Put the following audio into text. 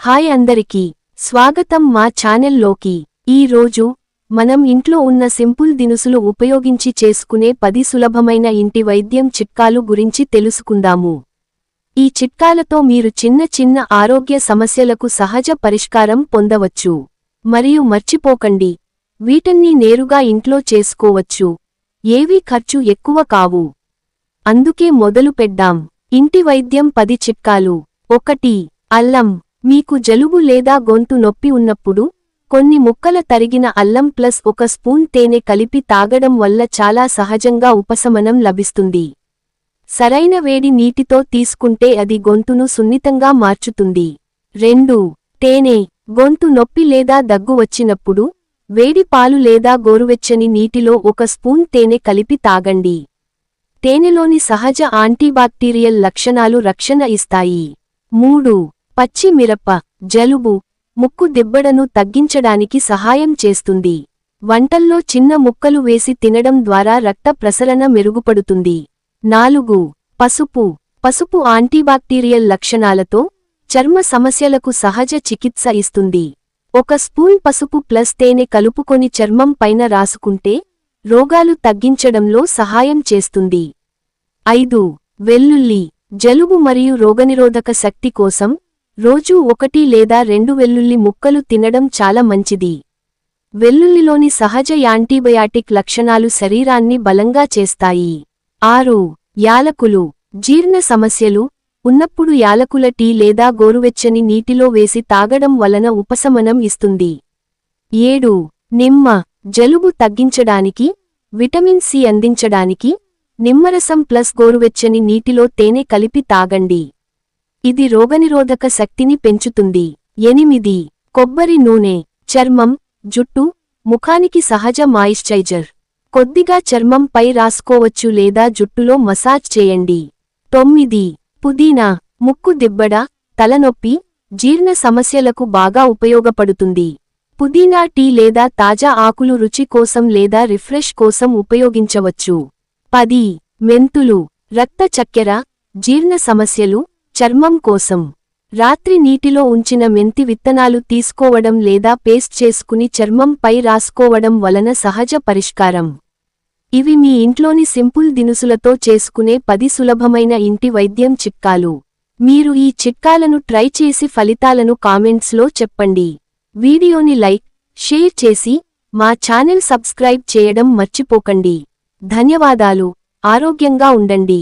Hi అందరికీ స్వాగతం మా ఛానల్లోకి। ఈ రోజు మనం ఇంట్లో ఉన్న సింపుల్ దినుసులు ఉపయోగించి చేసుకునే 10 సులభమైన ఇంటి వైద్యం చిట్కాలు గురించి తెలుసుకుందాము। ఈ చిట్కాలతో మీరు చిన్న చిన్న ఆరోగ్య సమస్యలకు సహజ పరిష్కారం పొందవచ్చు। మరియు మర్చిపోకండి, వీటన్ని నేరుగా ఇంట్లో చేసుకోవచ్చు, ఏవీ ఖర్చు ఎక్కువ కావు। అందుకే మొదలు పెడ్దాం। ఇంటి వైద్యం 10 చిట్కాలు। 1. అల్లం। మీకు జలుబు లేదా గొంతు నొప్పి ఉన్నప్పుడు కొన్ని ముక్కల తరిగిన అల్లం ప్లస్ 1 స్పూన్ తేనె కలిపి తాగడం వల్ల చాలా సహజంగా ఉపశమనం లభిస్తుంది। సరైన వేడి నీటితో తీసుకుంటే అది గొంతును సున్నితంగా మార్చుతుంది। 2. తేనె। గొంతు నొప్పి లేదా దగ్గు వచ్చినప్పుడు వేడి పాలు లేదా గోరువెచ్చని నీటిలో 1 స్పూన్ తేనె కలిపి తాగండి। తేనెలోని సహజ యాంటీబాక్టీరియల్ లక్షణాలు రక్షణ ఇస్తాయి। 3. పచ్చి మిరప। జలుబు, ముక్కు దిబ్బడను తగ్గించడానికి సహాయం చేస్తుంది। వంటల్లో చిన్న ముక్కలు వేసి తినడం ద్వారా రక్త ప్రసరణ మెరుగుపడుతుంది। 4. పసుపు। పసుపు యాంటీబాక్టీరియల్ లక్షణాలతో చర్మ సమస్యలకు సహజ చికిత్స ఇస్తుంది। 1 స్పూన్ పసుపు ప్లస్ తేనె కలుపుకొని చర్మం పైన రాసుకుంటే రోగాలు తగ్గించడంలో సహాయం చేస్తుంది। 5. వెల్లుల్లి। జలుబు మరియు రోగనిరోధక శక్తి కోసం రోజూ 1 లేదా 2 వెల్లుల్లి ముక్కలు తినడం చాలా మంచిది। వెల్లుల్లిలోని సహజ యాంటీబయాటిక్ లక్షణాలు శరీరాన్ని బలంగా చేస్తాయి। 6. యాలకులు। జీర్ణ సమస్యలు ఉన్నప్పుడు యాలకుల టీ లేదా గోరువెచ్చని నీటిలో వేసి తాగడం వలన ఉపశమనం ఇస్తుంది। 7. నిమ్మ। జలుబు తగ్గించడానికి, విటమిన్ సి అందించడానికి నిమ్మరసం ప్లస్ గోరువెచ్చని నీటిలో తేనె కలిపి తాగండి। ఇది రోగనిరోధక శక్తిని పెంచుతుంది। 8. కొబ్బరి నూనె। చర్మం, జుట్టు, ముఖానికి సహజ మాయిశ్చరైజర్। కొద్దిగా చర్మం పై రాసుకోవచ్చు లేదా జుట్టులో మసాజ్ చేయండి। 9. పుదీనా। ముక్కు దిబ్బడ, తలనొప్పి, జీర్ణ సమస్యలకు బాగా ఉపయోగపడుతుంది। పుదీనా టీ లేదా తాజా ఆకులు రుచి కోసం లేదా రిఫ్రెష్ కోసం ఉపయోగించవచ్చు। 10. మెంతులు। రక్త చక్కెర, జీర్ణ సమస్యలు, చర్మం కోసం రాత్రి నీటిలో ఉంచిన మెంతి విత్తనాలు తీసుకోవడం లేదా పేస్ట్ చేసుకుని చర్మం పై రాసుకోవడం వలన సహజ పరిష్కారం। ఇవి మీ ఇంట్లోని సింపుల్ దినుసులతో చేసుకునే 10 సులభమైన ఇంటి వైద్యం చిట్కాలు। మీరు ఈ చిట్కాలను ట్రై చేసి ఫలితాలను కామెంట్స్లో చెప్పండి। వీడియోని లైక్, షేర్ చేసి మా ఛానల్ సబ్స్క్రైబ్ చేయడం మర్చిపోకండి। ధన్యవాదాలు। ఆరోగ్యంగా ఉండండి।